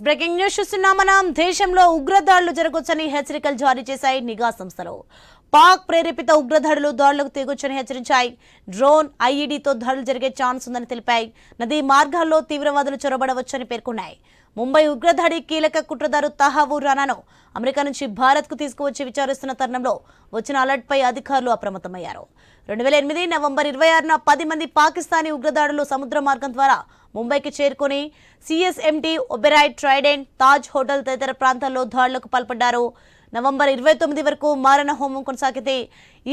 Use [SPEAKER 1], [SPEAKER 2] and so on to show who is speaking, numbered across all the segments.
[SPEAKER 1] Breaking news చూస్తున్నాం మనం. దేశంలో ఉగ్రదాడులు జరగొచ్చని హెచ్చరికలు జారీ చేశాయి నిఘా సంస్థలు. పాక్ ప్రేరేపిత ఉగ్రదాడులు దాడులకు తెగొచ్చని హెచ్చరించాయి. డ్రోన్, ఐఈడీతో దాడులు జరిగే ఛాన్స్ ఉందని తెలిపాయి. నదీ మార్గాల్లో తీవ్రవాదులు చొరబడవచ్చని పేర్కొన్నాయి. ముంబై ఉగ్రదాడి కీలక కుట్రదారు తహావూర్ రానాను అమెరికా నుంచి భారత్కు తీసుకువచ్చి విచారిస్తున్న తరుణంలో వచ్చిన అలర్ట్పై అధికారులు అప్రమత్తమయ్యారు. 2008 నవంబర్ 26న 10 మంది పాకిస్తానీ ఉగ్రదాడులు సముద్ర మార్గం ద్వారా ముంబైకి చేరుకుని CSMT, Oberoi, Trident, Taj hotel తదితర ప్రాంతాల్లో దాడులకు పాల్పడ్డారు. నవంబర్ 29 వరకు మారణ హోమం కొనసాగితే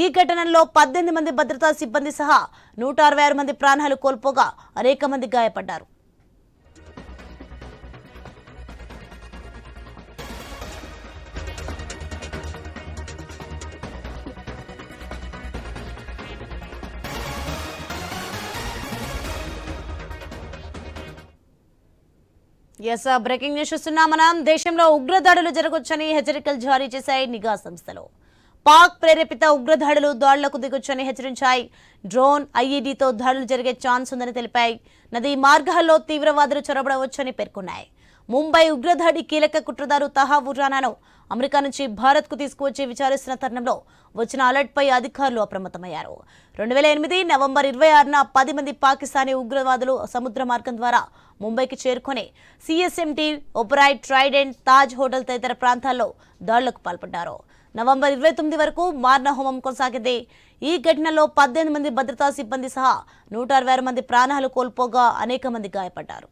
[SPEAKER 1] ఈ ఘటనలో 18 మంది భద్రతా సిబ్బంది సహా 166 మంది ప్రాణాలు కోల్పోగా అనేక మంది గాయపడ్డారు. బ్రేకింగ్ న్యూస్ చూస్తున్నాం మనం. దేశంలో ఉగ్రదాడులు జరగొచ్చని హెచ్చరికలు జారీ చేశాయి నిఘా సంస్థలు. పాక్ ప్రేరేపిత ఉగ్రదాడులు దాడులకు దిగొచ్చని హెచ్చరించాయి. డ్రోన్, ఐఈడీతో దాడులు జరిగే ఛాన్స్ ఉందని తెలిపాయి. నదీ మార్గాల్లో తీవ్రవాదులు చొరబడవచ్చని పేర్కొన్నాయి. ముంబై ఉగ్రదాడి కీలక కుట్రదారు తహావూర్ రానాను అమెరికా నుంచి భారత్కు తీసుకువచ్చి విచారిస్తున్న తరుణంలో వచ్చిన అలర్ట్పై అధికారులు అప్రమత్తమయ్యారు. 2008 నవంబర్ 26న 10 మంది పాకిస్తానీ ఉగ్రవాదులు సముద్ర మార్గం ద్వారా ముంబైకి చేరుకుని CSMT, Oberoi, Trident, Taj hotel తదితర ప్రాంతాల్లో దాడులకు పాల్పడ్డారు. నవంబర్ 29 వరకు మారణ హోమం కొనసాగింది. ఈ ఘటనలో 18 మంది భద్రతా సిబ్బంది సహా 166 మంది ప్రాణాలు కోల్పోగా అనేక మంది గాయపడ్డారు.